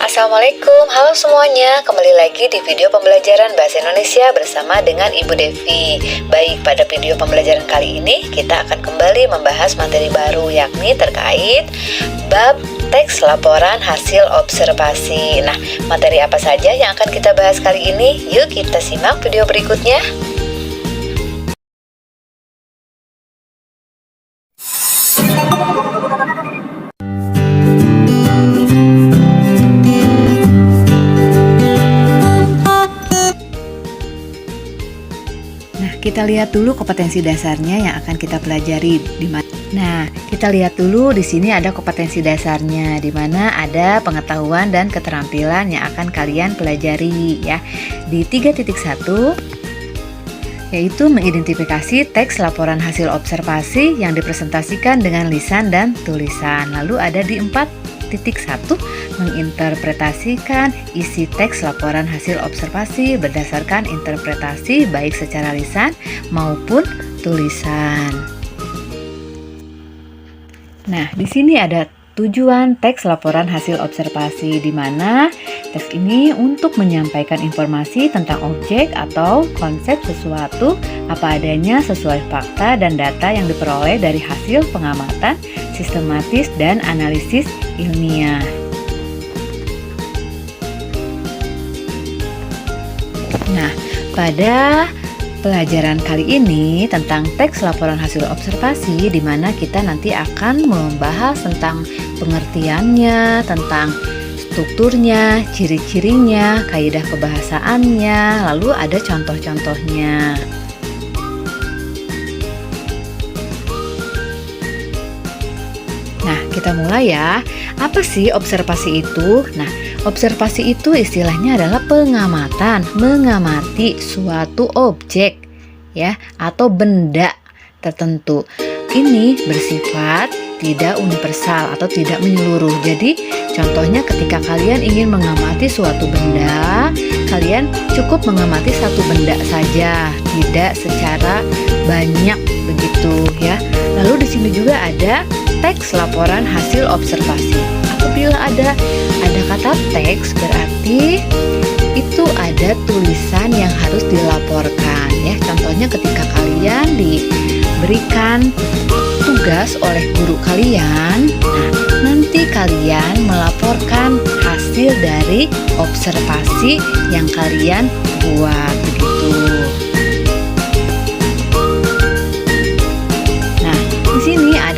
Assalamualaikum, halo semuanya. Kembali lagi di video pembelajaran Bahasa Indonesia bersama dengan Ibu Devi. Baik, pada video pembelajaran kali ini kita akan kembali membahas materi baru, yakni terkait bab teks laporan hasil observasi. Nah, materi apa saja yang akan kita bahas kali ini? Yuk kita simak video berikutnya. Kita lihat dulu kompetensi dasarnya yang akan kita pelajari di mana. Nah, kita lihat dulu di sini ada kompetensi dasarnya di mana ada pengetahuan dan keterampilan yang akan kalian pelajari ya. Di 3.1 yaitu mengidentifikasi teks laporan hasil observasi yang dipresentasikan dengan lisan dan tulisan. Lalu ada di 4.1 menginterpretasikan isi teks laporan hasil observasi berdasarkan interpretasi baik secara lisan maupun tulisan. Nah, di sini ada tujuan teks laporan hasil observasi di mana teks ini untuk menyampaikan informasi tentang objek atau konsep sesuatu apa adanya sesuai fakta dan data yang diperoleh dari hasil pengamatan sistematis dan analisis ilmiah. Nah, pada pelajaran kali ini tentang teks laporan hasil observasi di mana kita nanti akan membahas tentang pengertiannya, tentang strukturnya, ciri-cirinya, kaidah kebahasaannya, lalu ada contoh-contohnya. Nah, kita mulai ya. Apa sih observasi itu? Nah, observasi itu istilahnya adalah pengamatan, mengamati suatu objek ya atau benda tertentu. Ini bersifat tidak universal atau tidak menyeluruh. Jadi, contohnya ketika kalian ingin mengamati suatu benda, kalian cukup mengamati satu benda saja, tidak secara banyak begitu ya. Lalu di sini juga ada teks laporan hasil observasi. Apabila ada kata teks berarti itu ada tulisan yang harus dilaporkan ya. Contohnya ketika kalian diberikan tugas oleh guru kalian, nah nanti kalian melaporkan hasil dari observasi yang kalian buat begitu.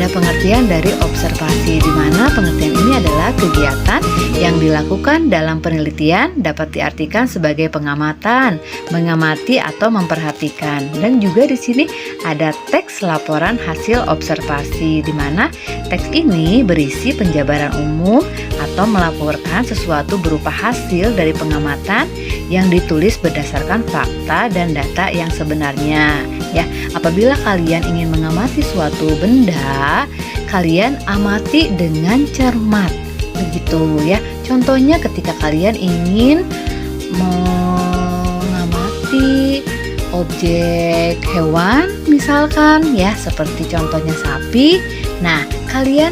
Ada pengertian dari observasi di mana pengertian ini adalah kegiatan yang dilakukan dalam penelitian dapat diartikan sebagai pengamatan, mengamati atau memperhatikan. Dan juga di sini ada teks laporan hasil observasi di mana teks ini berisi penjabaran umum atau melaporkan sesuatu berupa hasil dari pengamatan yang ditulis berdasarkan fakta dan data yang sebenarnya. Ya, apabila kalian ingin mengamati suatu benda, kalian amati dengan cermat, begitu ya. Contohnya ketika kalian ingin mengamati objek hewan, misalkan ya, seperti contohnya sapi. Nah, kalian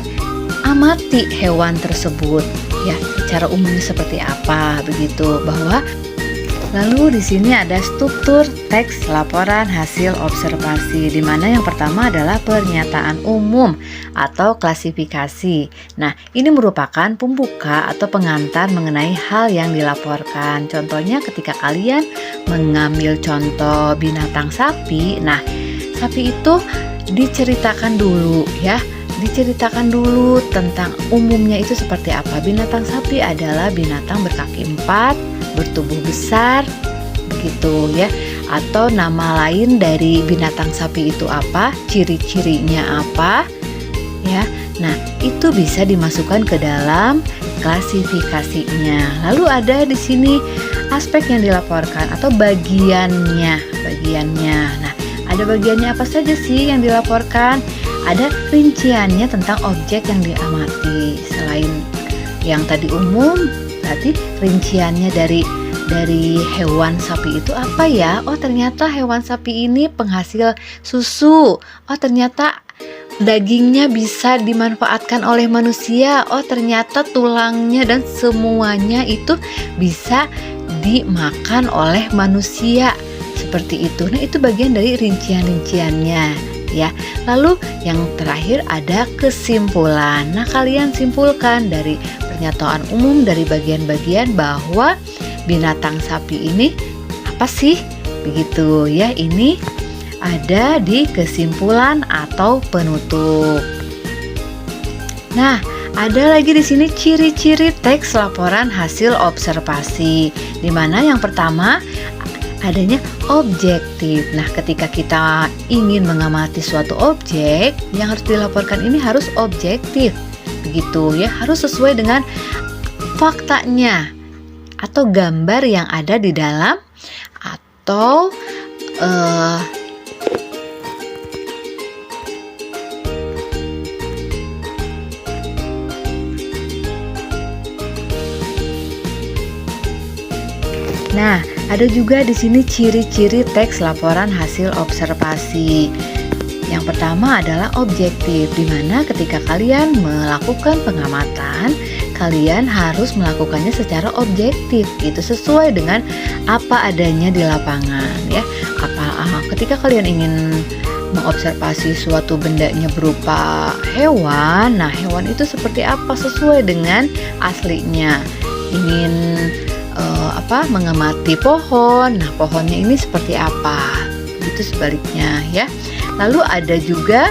amati hewan tersebut ya, secara umumnya seperti apa, begitu bahwa. Lalu di sini ada struktur teks laporan hasil observasi di mana yang pertama adalah pernyataan umum atau klasifikasi. Nah, ini merupakan pembuka atau pengantar mengenai hal yang dilaporkan. Contohnya ketika kalian mengambil contoh binatang sapi. Nah, sapi itu diceritakan dulu ya. Diceritakan dulu tentang umumnya itu seperti apa. Binatang sapi adalah binatang berkaki 4, bertubuh besar, begitu ya. Atau nama lain dari binatang sapi itu apa, ciri-cirinya apa, ya. Nah, itu bisa dimasukkan ke dalam klasifikasinya. Lalu ada di sini aspek yang dilaporkan atau bagiannya. Nah, ada bagiannya apa saja sih yang dilaporkan? Ada rinciannya tentang objek yang diamati. Selain yang tadi umum, berarti rinciannya dari hewan sapi itu apa ya? Oh, ternyata hewan sapi ini penghasil susu. Oh, ternyata dagingnya bisa dimanfaatkan oleh manusia. Oh, ternyata tulangnya dan semuanya itu bisa dimakan oleh manusia. Seperti itu. Nah, itu bagian dari rincian-rinciannya ya. Lalu yang terakhir ada kesimpulan. Nah, kalian simpulkan dari pernyataan umum dari bagian-bagian bahwa binatang sapi ini apa sih? Begitu ya. Ini ada di kesimpulan atau penutup. Nah, ada lagi di sini ciri-ciri teks laporan hasil observasi, di mana yang pertama adanya objektif. Nah, ketika kita ingin mengamati suatu objek, yang harus dilaporkan ini harus objektif. Begitu ya, harus sesuai dengan faktanya atau gambar yang ada di dalam atau Nah, ada juga di sini ciri-ciri teks laporan hasil observasi. Yang pertama adalah objektif, di mana ketika kalian melakukan pengamatan, kalian harus melakukannya secara objektif, gitu, sesuai dengan apa adanya di lapangan, ya. Ketika kalian ingin mengobservasi suatu bendanya berupa hewan, nah hewan itu seperti apa sesuai dengan aslinya. Ingin mengamati pohon, nah pohonnya ini seperti apa, itu sebaliknya ya. Lalu ada juga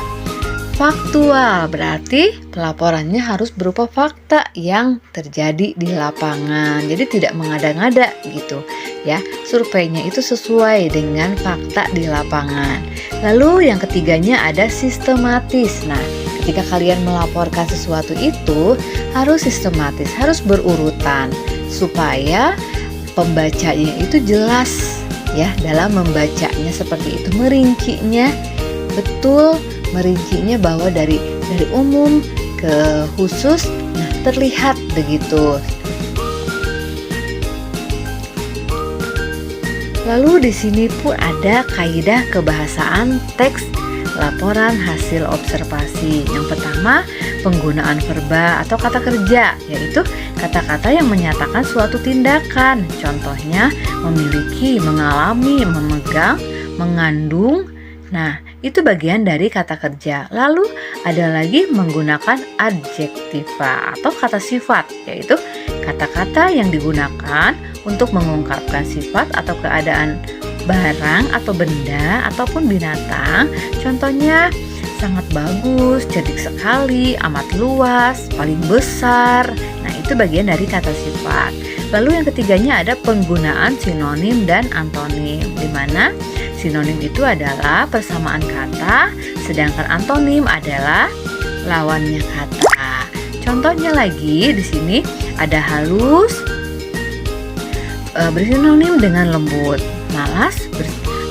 faktual, berarti pelaporannya harus berupa fakta yang terjadi di lapangan, jadi tidak mengada-ngada gitu ya. Surveinya itu sesuai dengan fakta di lapangan. Lalu yang ketiganya ada sistematis. Nah, ketika kalian melaporkan sesuatu itu harus sistematis, harus berurutan supaya pembacanya itu jelas ya dalam membacanya, seperti itu, merincinya betul, merincinya bahwa dari umum ke khusus, nah terlihat begitu. Lalu di sini pun ada kaidah kebahasaan teks laporan hasil observasi. Yang pertama, penggunaan verba atau kata kerja, yaitu kata-kata yang menyatakan suatu tindakan. Contohnya memiliki, mengalami, memegang, mengandung. Nah, itu bagian dari kata kerja. Lalu ada lagi menggunakan adjektiva atau kata sifat, yaitu kata-kata yang digunakan untuk mengungkapkan sifat atau keadaan barang atau benda ataupun binatang. Contohnya sangat bagus, cerdik sekali, amat luas, paling besar. Nah, itu bagian dari kata sifat. Lalu yang ketiganya ada penggunaan sinonim dan antonim, di mana sinonim itu adalah persamaan kata, sedangkan antonim adalah lawannya kata. Contohnya lagi di sini ada halus bersinonim dengan lembut, malas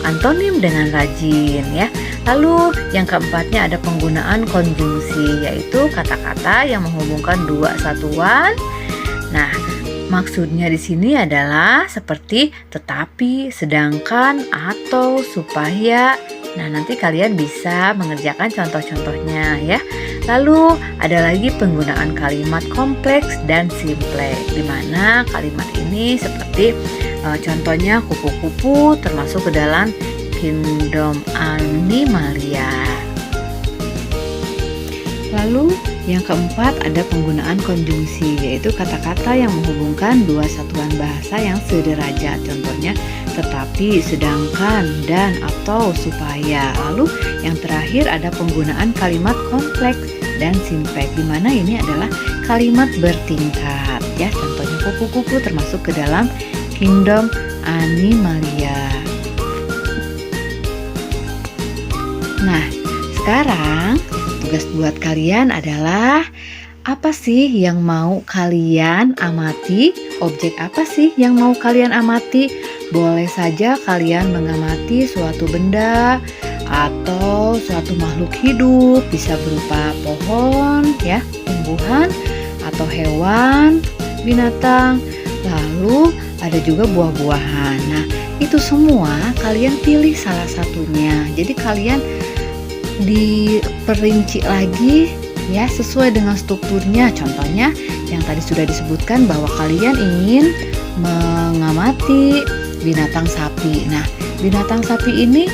antonim dengan rajin ya. Lalu yang keempatnya ada penggunaan konjungsi, yaitu kata-kata yang menghubungkan dua satuan. Nah, maksudnya di sini adalah seperti tetapi, sedangkan, atau, supaya. Nah, nanti kalian bisa mengerjakan contoh-contohnya ya. Lalu ada lagi penggunaan kalimat kompleks dan simple, di mana kalimat ini seperti contohnya kupu-kupu termasuk ke dalam kingdom Animalia. Lalu yang keempat ada penggunaan konjungsi, yaitu kata-kata yang menghubungkan dua satuan bahasa yang sederajat. Contohnya tetapi, sedangkan, dan, atau, supaya. Lalu yang terakhir ada penggunaan kalimat kompleks dan simple, di mana ini adalah kalimat bertingkat ya. Contohnya kupu-kupu termasuk ke dalam kingdom Animalia. Nah, sekarang tugas buat kalian adalah apa sih yang mau kalian amati? Objek apa sih yang mau kalian amati? Boleh saja kalian mengamati suatu benda atau suatu makhluk hidup, bisa berupa pohon ya, tumbuhan atau hewan, binatang. Lalu ada juga buah-buahan. Nah, itu semua kalian pilih salah satunya. Jadi kalian diperinci lagi ya sesuai dengan strukturnya. Contohnya yang tadi sudah disebutkan bahwa kalian ingin mengamati binatang sapi. Nah, binatang sapi ini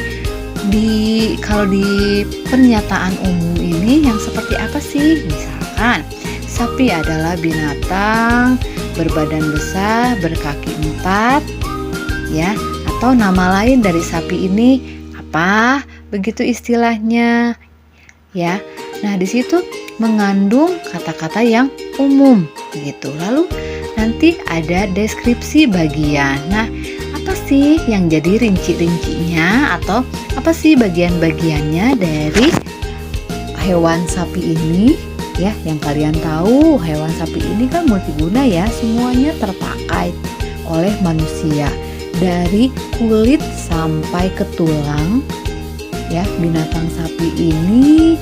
kalau di pernyataan umum ini yang seperti apa sih? Misalkan sapi adalah binatang berbadan besar, berkaki 4 ya, atau nama lain dari sapi ini apa? Begitu istilahnya ya. Nah, di situ mengandung kata-kata yang umum begitu. Lalu nanti ada deskripsi bagian. Nah, apa sih yang jadi rinci-rincinya atau apa sih bagian-bagiannya dari hewan sapi ini ya? Yang kalian tahu hewan sapi ini kan multiguna ya, semuanya terpakai oleh manusia dari kulit sampai ke tulang ya. Binatang sapi ini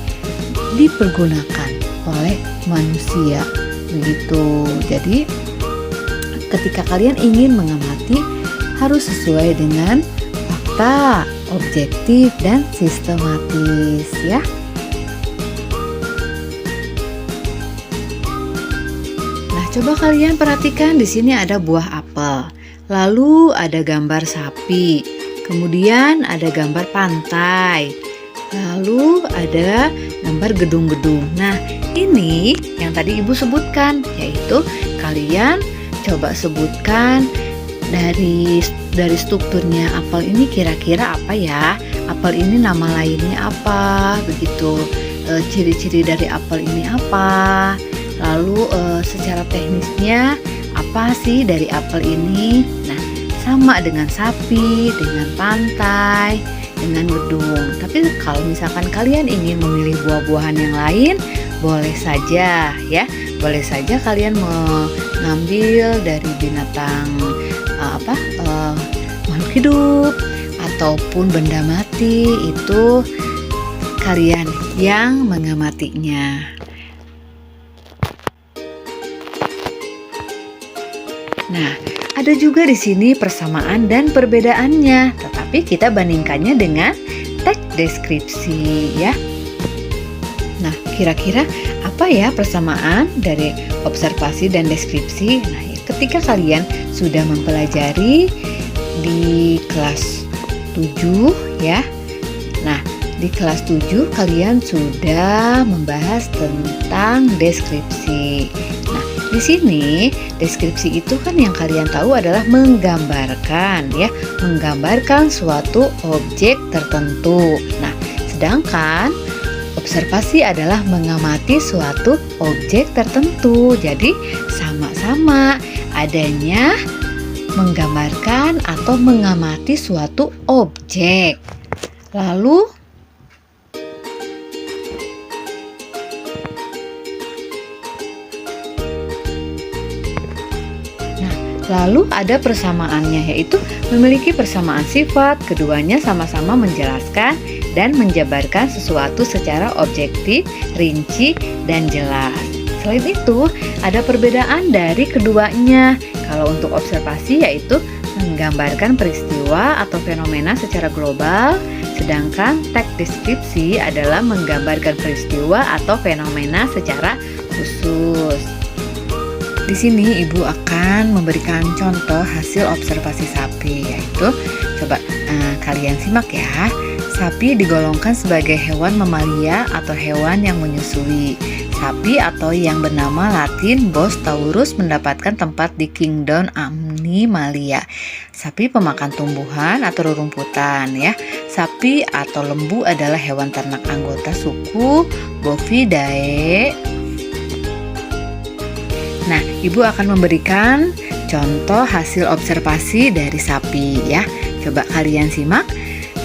dipergunakan oleh manusia begitu. Jadi ketika kalian ingin mengamati harus sesuai dengan fakta, objektif dan sistematis ya. Nah, coba kalian perhatikan di sini ada buah apel. Lalu ada gambar sapi. Kemudian ada gambar pantai. Lalu ada gambar gedung-gedung. Nah, ini yang tadi Ibu sebutkan, yaitu kalian coba sebutkan dari strukturnya apel ini kira-kira apa ya? Apel ini nama lainnya apa? Begitu. Ciri-ciri dari apel ini apa? Lalu secara teknisnya apa sih dari apel ini? Nah, sama dengan sapi, dengan pantai, dengan gedung. Tapi kalau misalkan kalian ingin memilih buah-buahan yang lain, boleh saja ya. Boleh saja kalian mengambil dari binatang makhluk hidup ataupun benda mati, itu kalian yang mengamatinya. Nah, ada juga di sini persamaan dan perbedaannya, tetapi kita bandingkannya dengan teks deskripsi ya. Nah, kira-kira apa ya persamaan dari observasi dan deskripsi? Nah, ketika kalian sudah mempelajari di kelas 7 ya. Nah, di kelas 7 kalian sudah membahas tentang deskripsi. Nah, di sini deskripsi itu kan yang kalian tahu adalah menggambarkan ya, menggambarkan suatu objek tertentu. Nah, sedangkan observasi adalah mengamati suatu objek tertentu. Jadi sama-sama adanya menggambarkan atau mengamati suatu objek. Lalu ada persamaannya, yaitu memiliki persamaan sifat. Keduanya sama-sama menjelaskan dan menjabarkan sesuatu secara objektif, rinci, dan jelas. Selain itu, ada perbedaan dari keduanya. Kalau untuk observasi yaitu menggambarkan peristiwa atau fenomena secara global, sedangkan teks deskripsi adalah menggambarkan peristiwa atau fenomena secara khusus. Di sini Ibu akan memberikan contoh hasil observasi sapi, yaitu coba kalian simak ya. Sapi digolongkan sebagai hewan mamalia atau hewan yang menyusui. Sapi atau yang bernama Latin Bos taurus mendapatkan tempat di kingdom Animalia. Sapi pemakan tumbuhan atau rerumputan ya. Sapi atau lembu adalah hewan ternak anggota suku Bovidae. Nah, Ibu akan memberikan contoh hasil observasi dari sapi ya. Coba kalian simak.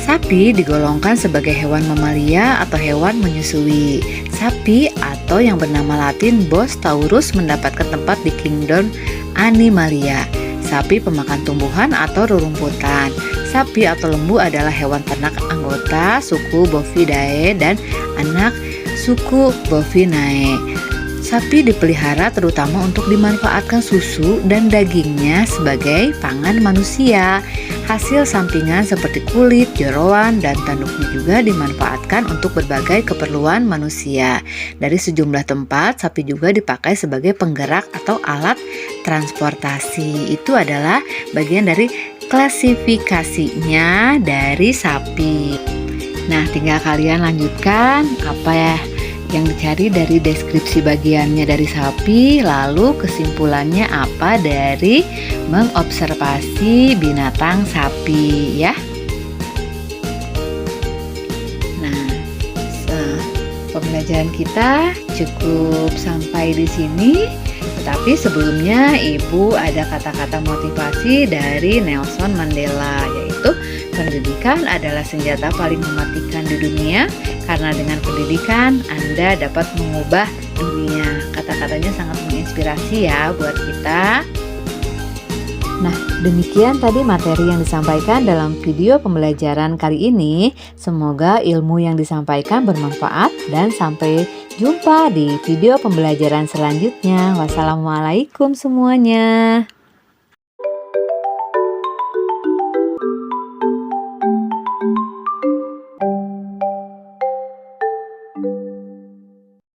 Sapi digolongkan sebagai hewan mamalia atau hewan menyusui. Sapi atau yang bernama Latin Bos taurus mendapatkan tempat di kingdom Animalia. Sapi pemakan tumbuhan atau rerumputan. Sapi atau lembu adalah hewan ternak anggota suku Bovidae dan anak suku Bovinae. Sapi dipelihara terutama untuk dimanfaatkan susu dan dagingnya sebagai pangan manusia. Hasil sampingan seperti kulit, jeroan, dan tanduknya juga dimanfaatkan untuk berbagai keperluan manusia. Dari sejumlah tempat, sapi juga dipakai sebagai penggerak atau alat transportasi. Itu adalah bagian dari klasifikasinya dari sapi. Nah, tinggal kalian lanjutkan apa ya yang dicari dari deskripsi bagiannya dari sapi, lalu kesimpulannya apa dari mengobservasi binatang sapi ya. Nah, pembelajaran kita cukup sampai di sini. Tetapi sebelumnya Ibu ada kata-kata motivasi dari Nelson Mandela, yaitu pendidikan adalah senjata paling mematikan di dunia, karena dengan pendidikan Anda dapat mengubah dunia. Kata-katanya sangat menginspirasi ya buat kita. Nah, demikian tadi materi yang disampaikan dalam video pembelajaran kali ini. Semoga ilmu yang disampaikan bermanfaat dan sampai jumpa di video pembelajaran selanjutnya. Wassalamualaikum semuanya.